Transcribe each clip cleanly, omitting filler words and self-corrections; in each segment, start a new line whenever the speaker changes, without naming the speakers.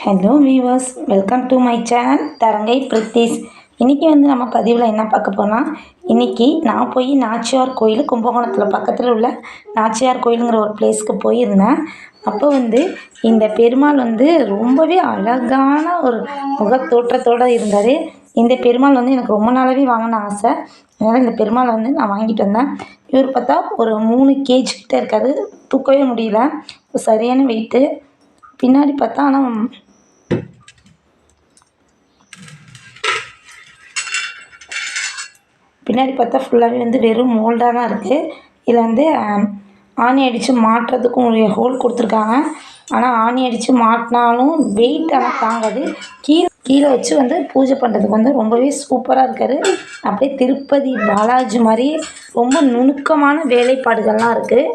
Hello viewers, welcome to my channel தரங்கை பிரித்திஸ். இன்றைக்கி நம்ம பதிவில் என்ன பார்க்க போனால், இன்றைக்கி நான் போய் நாச்சியார் கோயில் கும்பகோணத்தில் பக்கத்தில் உள்ள நாச்சியார் கோயிலுங்கிற ஒரு பிளேஸ்க்கு போயிருந்தேன். அப்போ இந்த பெருமாள் ரொம்பவே அழகான ஒரு முகத்தோற்றத்தோடு இருந்தார். இந்த பெருமாள் எனக்கு ரொம்ப நாளாகவே வாங்கின ஆசை. அதனால் இந்த பெருமாளை நான் வாங்கிட்டு வந்தேன். இவர் பார்த்தா ஒரு 3 கேஜி கிட்ட இருக்காது, தூக்கவே முடியல, சரியான வெயிட்டு. பின்னாடி பார்த்தா ஃபுல்லாகவே வெறும் மோல்டாக தான் இருக்குது. இதில் ஆணி அடித்து மாட்டுறதுக்கும் ஒரு ஹோல் கொடுத்துருக்காங்க. ஆனால் ஆணி அடித்து மாட்டினாலும் வெயிட் தாங்காது. கீழே வச்சு பூஜை பண்ணுறதுக்கு ரொம்பவே சூப்பராக இருக்கார். அப்படியே திருப்பதி பாலாஜி மாதிரி ரொம்ப நுணுக்கமான வேலைப்பாடுகள்லாம் இருக்குது.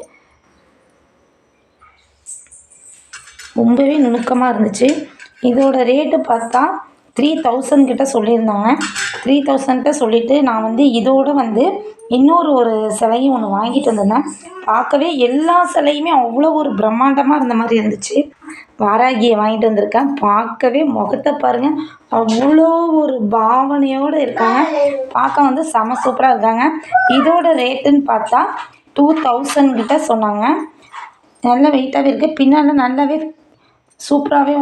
ரொம்பவே நுணுக்கமாக இருந்துச்சு. இதோட ரேட்டு பார்த்தா 3000 கிட்ட சொல்லியிருந்தாங்க. 3000 சொல்லிவிட்டு நான் இதோடு இன்னொரு சிலையும் ஒன்று வாங்கிட்டு வந்திருந்தேன். பார்க்கவே எல்லா சிலையுமே அவ்வளோ ஒரு பிரம்மாண்டமாக இருந்த மாதிரி இருந்துச்சு. வாராகியை வாங்கிட்டு வந்திருக்கேன். பார்க்கவே முகத்தை பாருங்கள், அவ்வளோ ஒரு பாவனையோடு இருக்காங்க. பார்க்க செம சூப்பராக இருக்காங்க. இதோட ரேட்டுன்னு பார்த்தா 2000 கிட்ட சொன்னாங்க. நல்ல வெயிட்டாகவே இருக்குது. பின்னால் நல்லாவே சூப்பராகவே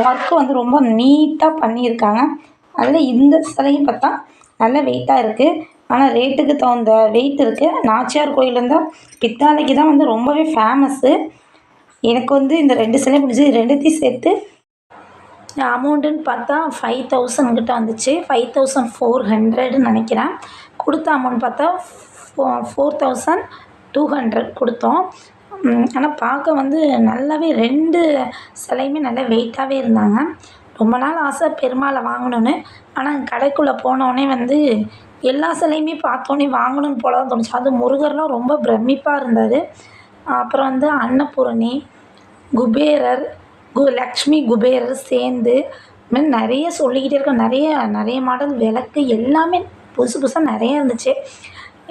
ஒர்க்கு ரொம்ப நீட்டாக பண்ணியிருக்காங்க. அதில் இந்த சிலையும் பார்த்தா நல்ல வெயிட்டாக இருக்குது. ஆனால் ரேட்டுக்கு தகுந்த வெயிட் இருக்குது. நாச்சியார் கோயில் இருந்தால் பித்தாளைக்கு தான் ரொம்பவே ஃபேமஸ்ஸு. எனக்கு இந்த 2 சிலை பிடிச்சி, 2த்தையும் சேர்த்து அமௌண்ட்டுன்னு பார்த்தா 5000 கிட்ட வந்துச்சு. 5400 நினைக்கிறேன். கொடுத்த அமௌண்ட் பார்த்தா 4200 கொடுத்தோம். ஆனால் பார்க்க நல்லாவே 2 சிலையுமே நல்லா வெயிட்டாகவே இருந்தாங்க. ரொம்ப நாள் ஆசை பெருமாளை வாங்கணுன்னு. ஆனால் கடைக்குள்ளே போனோடனே எல்லா சிலையுமே பார்த்தோன்னே வாங்கணுன்னு போல தான் தோணுச்சு. அது முருகர்லாம் ரொம்ப பிரமிப்பாக இருந்தார். அப்புறம் அன்னபூரணி, குபேரர், லக்ஷ்மி குபேரர் சேர்ந்து இதுமாதிரி நிறைய சொல்லிக்கிட்டே இருக்கேன். நிறைய மாடல் விளக்கு எல்லாமே புதுசு புதுசாக நிறைய இருந்துச்சு.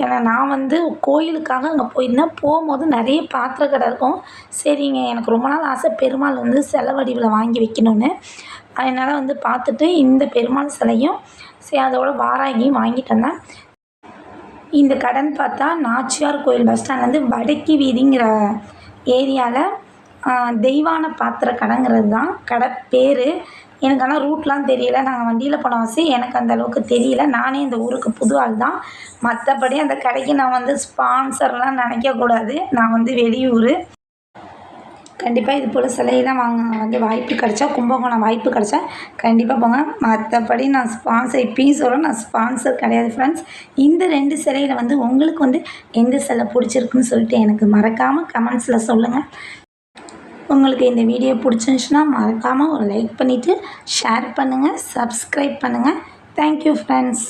ஏன்னா நான் கோயிலுக்காக அங்கே போயிருந்தேன். போகும்போது நிறைய பாத்திர கடை இருக்கும். சரிங்க, எனக்கு ரொம்ப நாள் ஆசை பெருமாள் சிலை வடிவில் வாங்கி வைக்கணுன்னு. அதனால் பார்த்துட்டு இந்த பெருமாள் சிலையும் அதோட வாராகியும் வாங்கிட்டு வந்தேன். இந்த கடைன்னு பார்த்தா நாச்சியார் கோயில் பஸ் ஸ்டாண்ட்லேருந்து வடக்கி வீதிங்கிற ஏரியாவில் தெய்வான பாத்திர கடைங்கிறது தான் கடை பேர். எனக்கு ஆனால் ரூட்லாம் தெரியல. நாங்கள் வண்டியில் போன வாசி எனக்கு அந்தளவுக்கு தெரியல. நானே இந்த ஊருக்கு புது ஆள் தான். மற்றபடி அந்த கடைக்கு நான் ஸ்பான்சர்லாம் நினைக்கக்கூடாது. நான் வெளியூர். கண்டிப்பாக இது போல் சிலையெல்லாம் வாங்க வாய்ப்பு கிடச்சா, கும்பகோணம் வாய்ப்பு கிடச்சா கண்டிப்பாக போங்க. மற்றபடி நான் ஸ்பான்சர் இப்பயும் சொல்கிறேன், நான் ஸ்பான்சர் கிடையாது ஃப்ரெண்ட்ஸ். இந்த 2 சிலையில் உங்களுக்கு எந்த சிலை பிடிச்சிருக்குன்னு சொல்லிட்டு எனக்கு மறக்காமல் கமெண்ட்ஸில் சொல்லுங்கள். உங்களுக்கு இந்த வீடியோ பிடிச்சிருந்துச்சுன்னா மறக்காமல் ஒரு லைக் பண்ணிவிட்டு ஷேர் பண்ணுங்கள், சப்ஸ்கிரைப் பண்ணுங்கள். Thank you friends.